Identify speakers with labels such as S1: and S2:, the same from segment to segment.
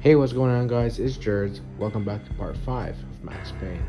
S1: Hey, what's going on, guys? It's Jared. Welcome back to part 5 of Max Payne.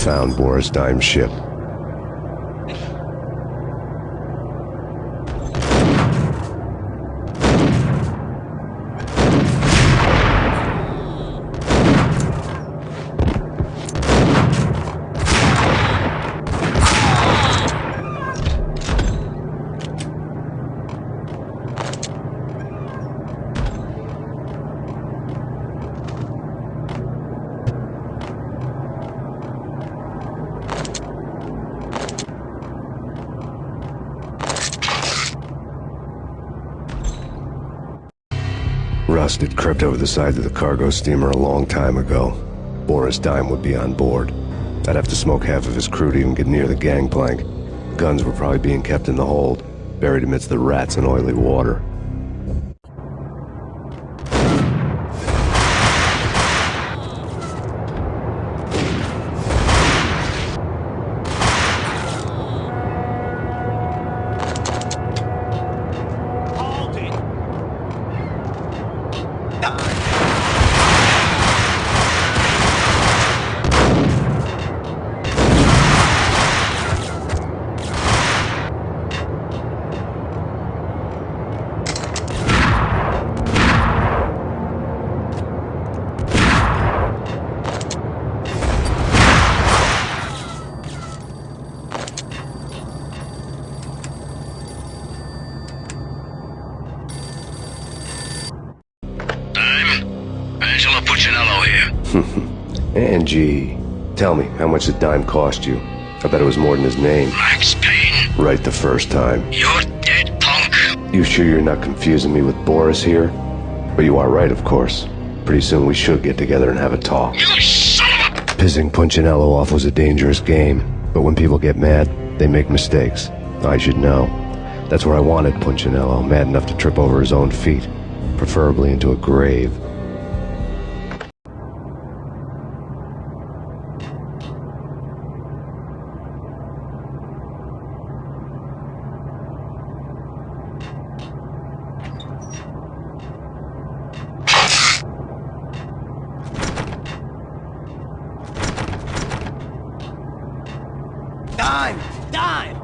S2: found Boris Dime's ship. Rust had crept over the sides of the cargo steamer a long time ago. Boris Dime would be on board. I'd have to smoke half of his crew to even get near the gangplank. Guns were probably being kept in the hold, buried amidst the rats and oily water. Angie, tell me, how much did Dime cost you? I bet it was more than his name.
S3: Max Payne.
S2: Right the first time.
S3: You're dead, punk.
S2: You sure you're not confusing me with Boris here? But you are right, of course. Pretty soon we should get together and have a talk.
S3: You son of a...
S2: Pissing Punchinello off was a dangerous game, but when people get mad, they make mistakes. I should know. That's where I wanted Punchinello, mad enough to trip over his own feet, preferably into a grave.
S3: Dime! Dime!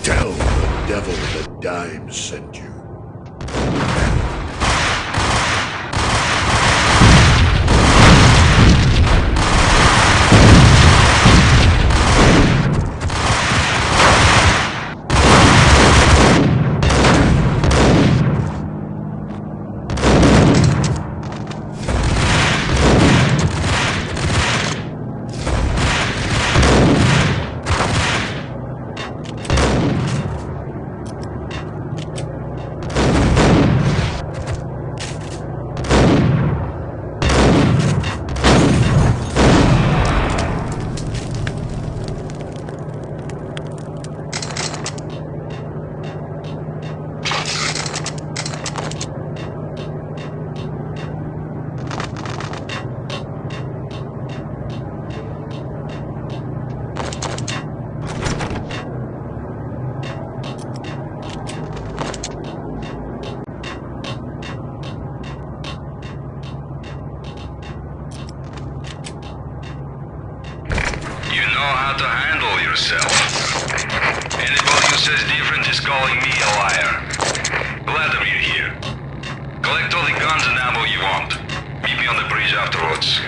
S4: Tell the devil that Dime sent you.
S5: How to handle yourself. Anybody who says different is calling me a liar. Glad I'm here. Collect all the guns and ammo you want. Meet me on the bridge afterwards.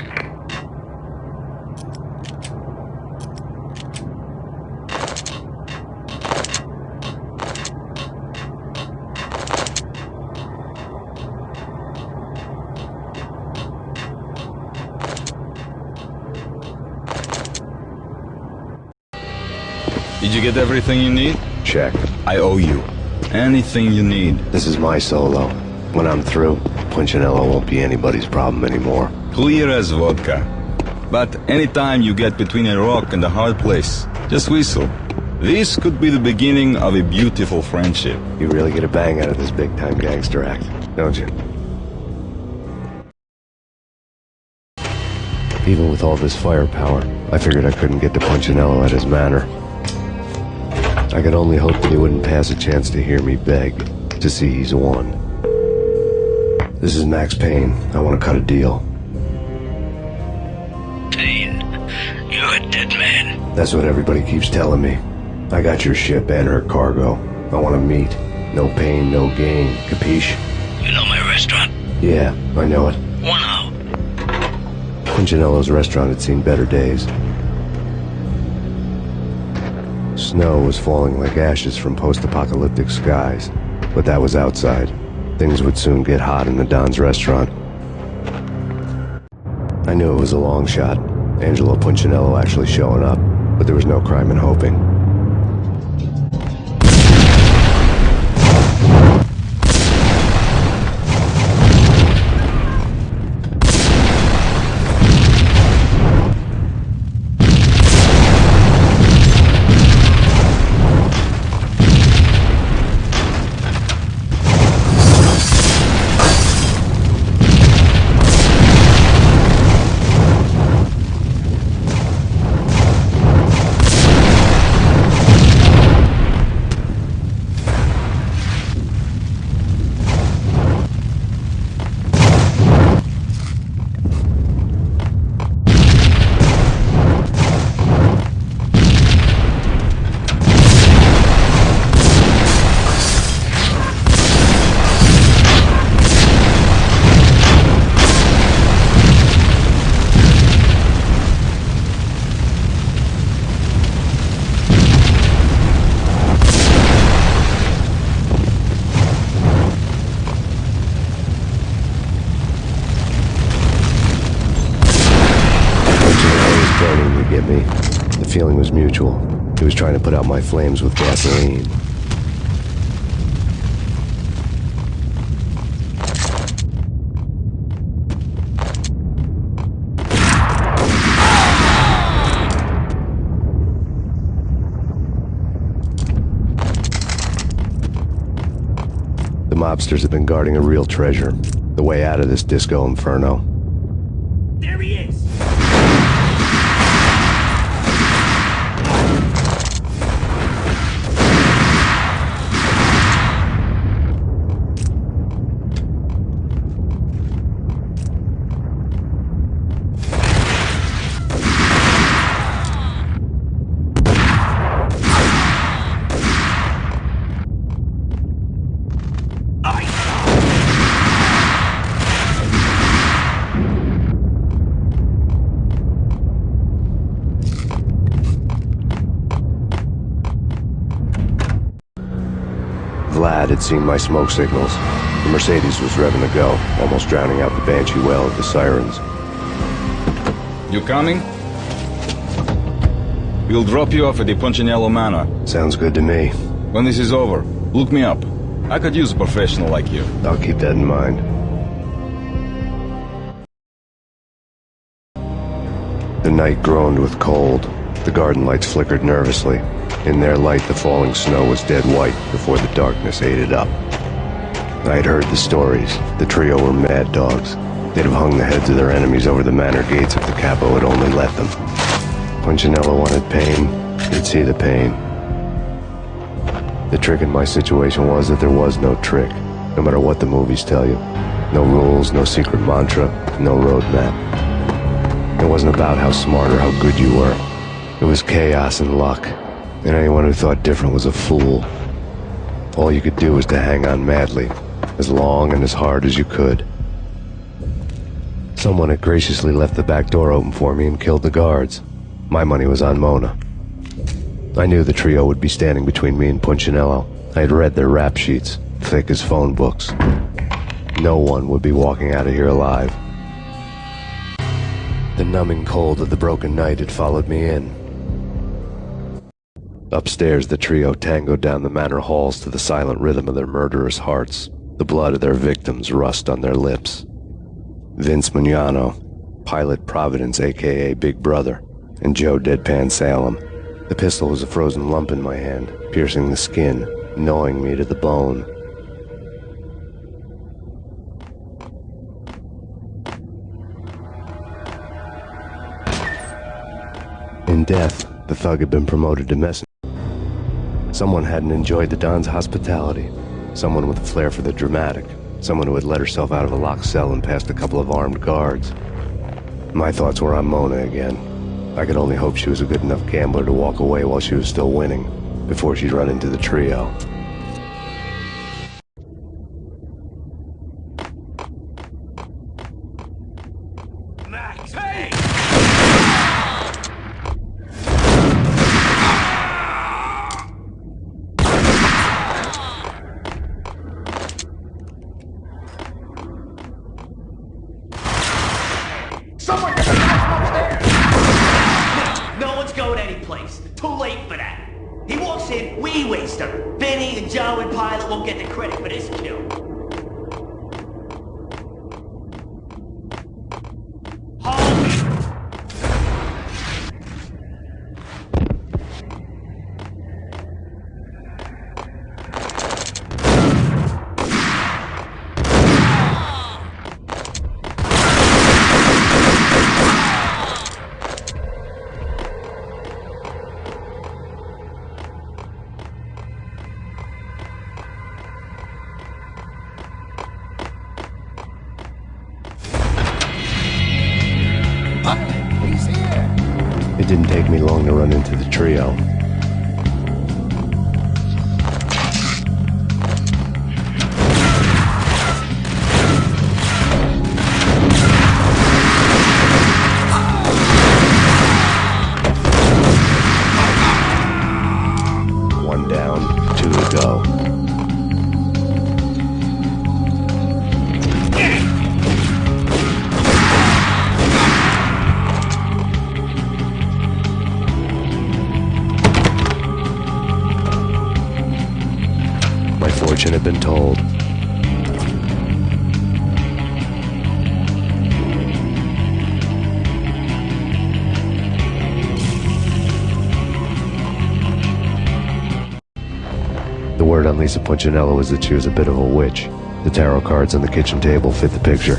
S6: Did you get everything you need?
S2: Check.
S6: I owe you. Anything you need.
S2: This is my solo. When I'm through, Punchinello won't be anybody's problem anymore.
S6: Clear as vodka. But anytime you get between a rock and a hard place, just whistle. This could be the beginning of a beautiful friendship.
S2: You really get a bang out of this big-time gangster act, don't you? Even with all this firepower, I figured I couldn't get to Punchinello at his manor. I could only hope that he wouldn't pass a chance to hear me beg, to see he's won. This is Max Payne. I want to cut a deal.
S3: Payne, you're a dead man.
S2: That's what everybody keeps telling me. I got your ship and her cargo. I want to meet. No pain, no gain. Capiche?
S3: You know my restaurant?
S2: Yeah, I know it.
S3: 1 hour.
S2: Punchinello's restaurant had seen better days. Snow was falling like ashes from post-apocalyptic skies, but that was outside. Things would soon get hot in the Don's restaurant. I knew it was a long shot, Angelo Punchinello actually showing up, but there was no crime in hoping. The feeling was mutual. He was trying to put out my flames with gasoline. The mobsters have been guarding a real treasure. The way out of this disco inferno.
S3: There he is!
S2: Vlad had seen my smoke signals. The Mercedes was revving to go, almost drowning out the banshee wail of the sirens.
S6: You coming? We'll drop you off at the Punchinello Manor.
S2: Sounds good to me.
S6: When this is over, look me up. I could use a professional like you.
S2: I'll keep that in mind. The night groaned with cold. The garden lights flickered nervously. In their light, the falling snow was dead white before the darkness ate it up. I'd heard the stories. The trio were mad dogs. They'd have hung the heads of their enemies over the manor gates if the capo had only let them. Punchinello wanted pain. He'd see the pain. The trick in my situation was that there was no trick, no matter what the movies tell you. No rules, no secret mantra, no roadmap. It wasn't about how smart or how good you were. It was chaos and luck, and anyone who thought different was a fool. All you could do was to hang on madly, as long and as hard as you could. Someone had graciously left the back door open for me and killed the guards. My money was on Mona. I knew the trio would be standing between me and Punchinello. I had read their rap sheets, thick as phone books. No one would be walking out of here alive. The numbing cold of the broken night had followed me in. Upstairs, the trio tangoed down the manor halls to the silent rhythm of their murderous hearts. The blood of their victims rust on their lips. Vince Mugnano, Pilot Providence aka Big Brother, and Joe Deadpan Salem. The pistol was a frozen lump in my hand, piercing the skin, gnawing me to the bone. In death, the thug had been promoted to messenger. Someone hadn't enjoyed the Don's hospitality. Someone with a flair for the dramatic. Someone who had let herself out of a locked cell and past a couple of armed guards. My thoughts were on Mona again. I could only hope she was a good enough gambler to walk away while she was still winning, before she'd run into the trio.
S3: Max Payne!
S7: Someone get the guy upstairs!
S8: No one's going anyplace. Too late for that. He walks in, we waste her. Benny and Joe and Pilot won't get the credit for this kill.
S7: He's here!
S2: It didn't take me long to run into the trio. One down, two to go. My fortune had been told. The word on Lisa Punchinello was that she was a bit of a witch. The tarot cards on the kitchen table fit the picture.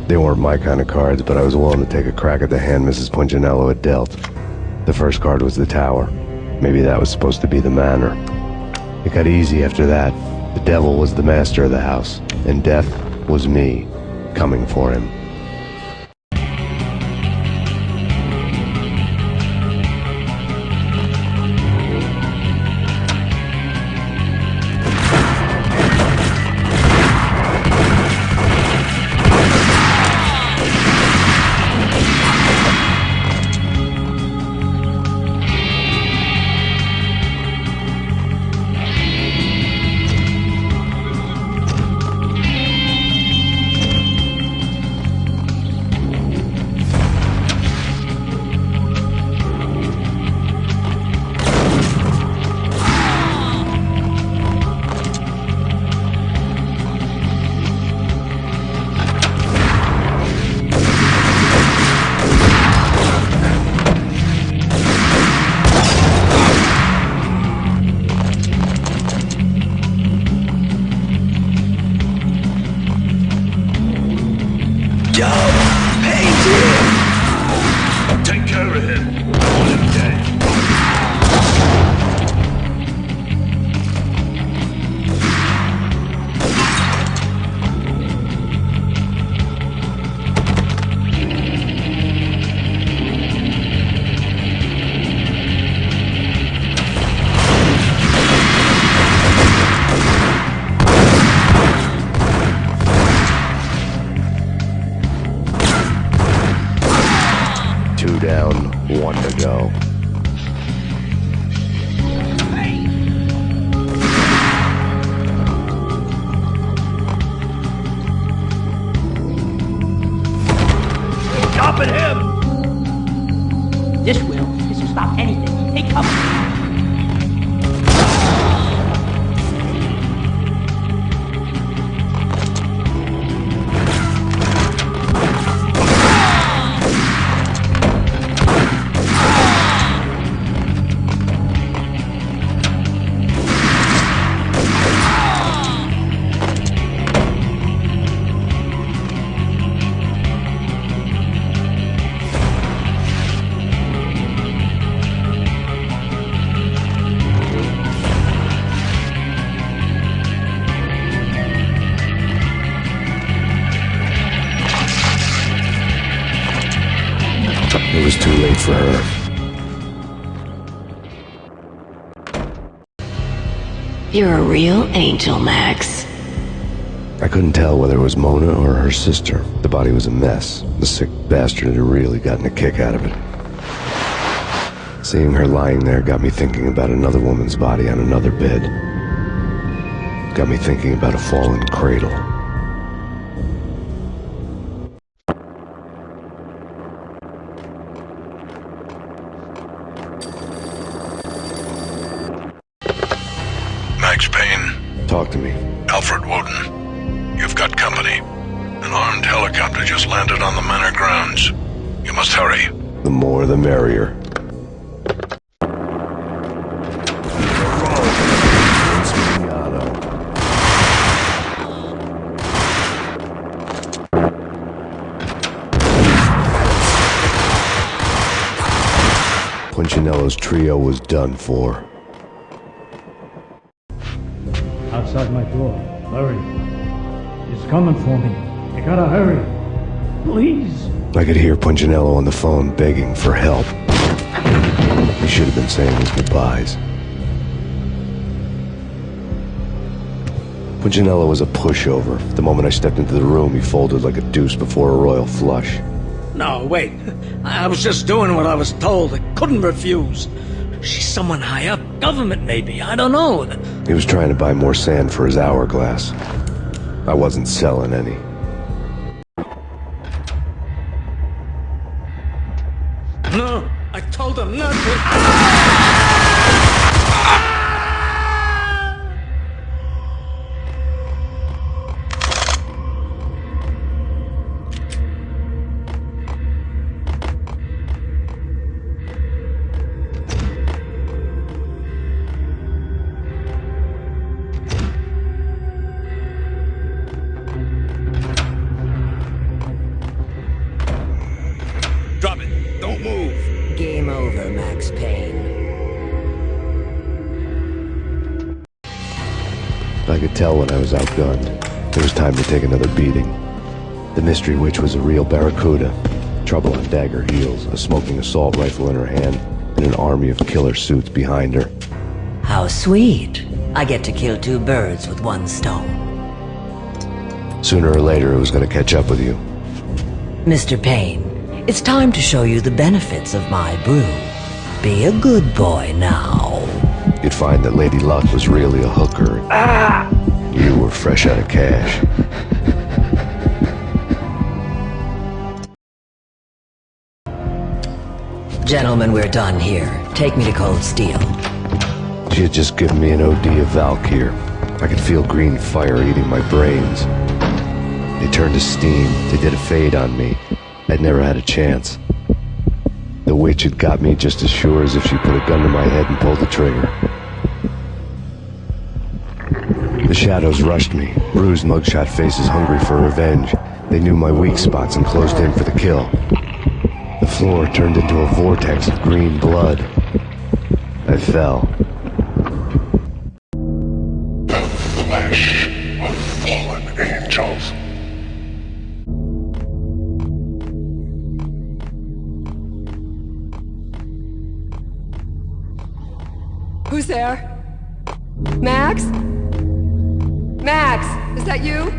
S2: They weren't my kind of cards, but I was willing to take a crack at the hand Mrs. Punchinello had dealt. The first card was the Tower. Maybe that was supposed to be the manor. It got easy after that. The devil was the master of the house, and death was me, coming for him.
S4: Take care of him. I want him dead.
S2: Two down, one to go.
S3: Stopping him!
S8: This will stop anything. Take cover.
S9: You're a real angel, Max.
S2: I couldn't tell whether it was Mona or her sister. The body was a mess. The sick bastard had really gotten a kick out of it. Seeing her lying there got me thinking about another woman's body on another bed. Got me thinking about a fallen cradle.
S4: Max Payne.
S2: Talk to me.
S4: Alfred Woden. You've got company. An armed helicopter just landed on the manor grounds. You must hurry.
S2: The more the merrier. Punchinello's trio was done for.
S10: Outside my door. Hurry. He's coming for me. You gotta hurry. Please.
S2: I could hear Punchinello on the phone begging for help. He should have been saying his goodbyes. Punchinello was a pushover. The moment I stepped into the room, he folded like a deuce before a royal flush.
S7: No, wait. I was just doing what I was told. I couldn't refuse. She's someone high up. Government, maybe. I don't know.
S2: He was trying to buy more sand for his hourglass. I wasn't selling any.
S7: No, I told him not to.
S3: Drop it. Don't move.
S9: Game over, Max Payne.
S2: I could tell when I was outgunned. It was time to take another beating. The mystery witch was a real barracuda. Trouble on dagger heels, a smoking assault rifle in her hand, and an army of killer suits behind her.
S9: How sweet. I get to kill two birds with one stone.
S2: Sooner or later, it was going to catch up with you.
S9: Mr. Payne, it's time to show you the benefits of my brew. Be a good boy now.
S2: You'd find that Lady Luck was really a hooker. You were fresh out of cash.
S9: Gentlemen, we're done here. Take me to Cold Steel.
S2: She had just given me an OD of Valkyr. I could feel green fire eating my brains. They turned to steam. They did a fade on me. I'd never had a chance. The witch had got me just as sure as if she put a gun to my head and pulled the trigger. The shadows rushed me, bruised mugshot faces hungry for revenge. They knew my weak spots and closed in for the kill. The floor turned into a vortex of green blood. I fell.
S4: The flesh of fallen angels.
S11: Who's there? Max? Max, is that you?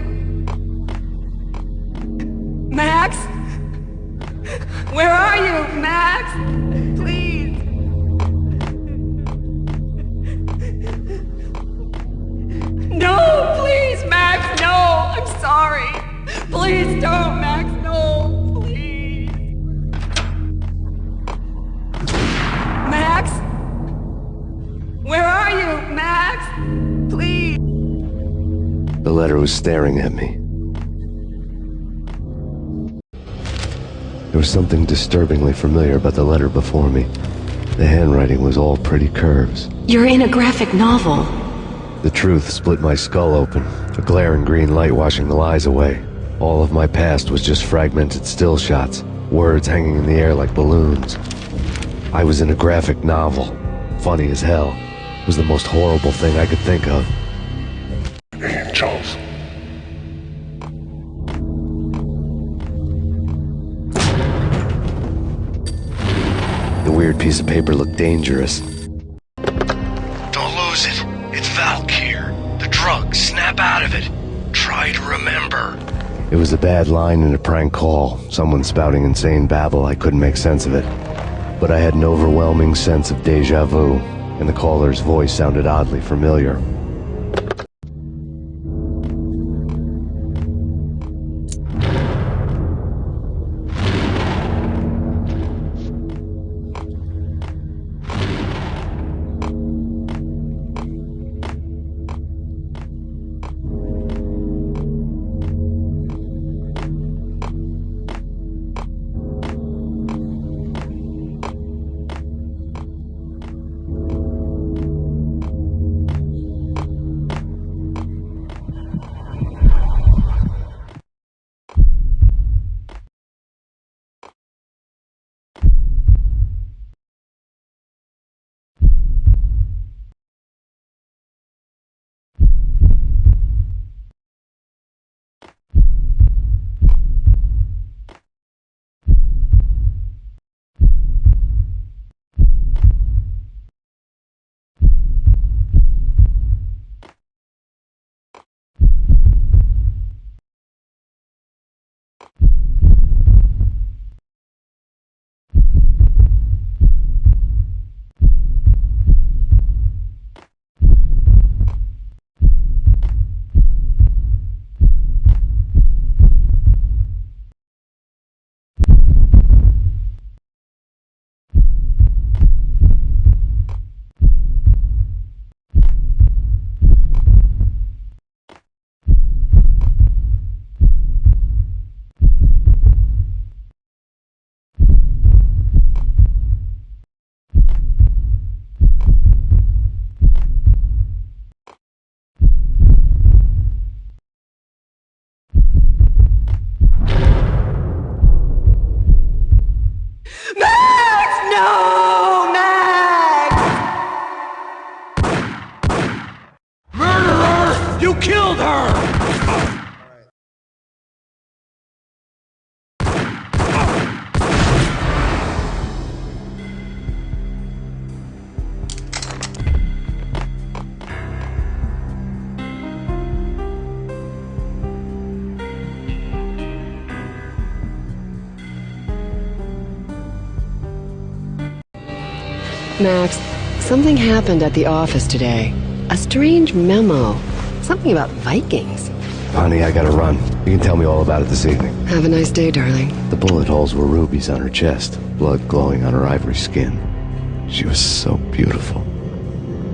S11: Max? Where are you, Max? Please. No, please, Max, no. I'm sorry. Please don't, Max, no. Please. Max? Where are you, Max? Please.
S2: The letter was staring at me. There was something disturbingly familiar about the letter before me. The handwriting was all pretty curves.
S9: You're in a graphic novel.
S2: The truth split my skull open, a glaring green light washing the lies away. All of my past was just fragmented still shots, words hanging in the air like balloons. I was in a graphic novel. Funny as hell. It was the most horrible thing I could think of.
S4: Angels.
S2: The weird piece of paper looked dangerous.
S4: Don't lose it. It's Valkyr.
S2: Snap out of it. Try to remember. It was a bad line in a prank call. Someone spouting insane babble. I couldn't make sense of it. But I had an overwhelming sense of deja vu, and the caller's voice sounded oddly familiar.
S3: You killed her!
S11: Max, something happened at the office today. A strange memo. Something about Vikings.
S2: Honey, I gotta run. You can tell me all about it this evening.
S11: Have a nice day, darling.
S2: The bullet holes were rubies on her chest, blood glowing on her ivory skin. She was so beautiful.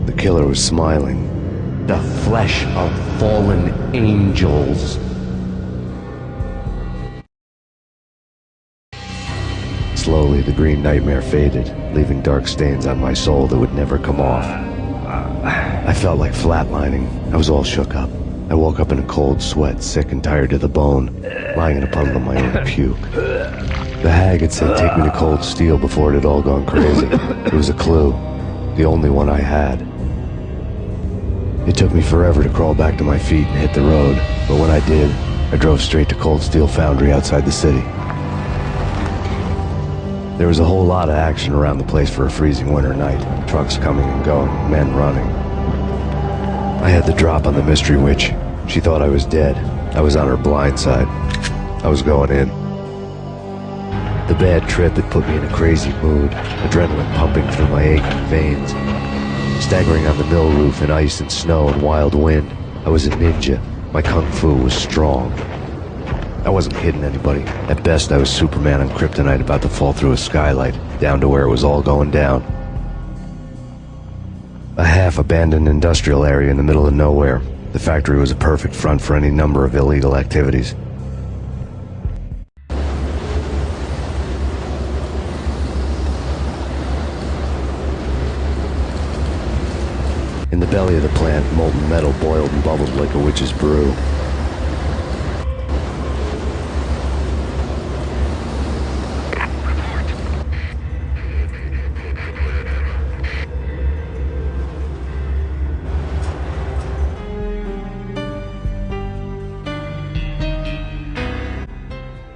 S2: The killer was smiling.
S12: The flesh of fallen angels.
S2: Slowly, the green nightmare faded, leaving dark stains on my soul that would never come off. I felt like flatlining. I was all shook up. I woke up in a cold sweat, sick and tired to the bone, lying in a puddle of my own puke. The hag had said take me to Cold Steel before it had all gone crazy. It was a clue, the only one I had. It took me forever to crawl back to my feet and hit the road, but when I did, I drove straight to Cold Steel Foundry outside the city. There was a whole lot of action around the place for a freezing winter night. Trucks coming and going, men running. I had the drop on the mystery witch. She thought I was dead. I was on her blind side. I was going in. The bad trip had put me in a crazy mood, adrenaline pumping through my aching veins. Staggering on the mill roof in ice and snow and wild wind, I was a ninja. My kung fu was strong. I wasn't hitting anybody. At best, I was Superman on kryptonite about to fall through a skylight, down to where it was all going down. A half-abandoned industrial area in the middle of nowhere. The factory was a perfect front for any number of illegal activities. In the belly of the plant, molten metal boiled and bubbled like a witch's brew.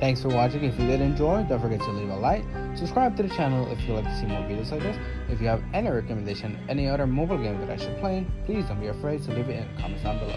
S1: Thanks for watching. If you did enjoy, don't forget to leave a like, subscribe to the channel if you'd like to see more videos like this. If you have any recommendation, any other mobile game that I should play, please don't be afraid to leave it in the comments down below.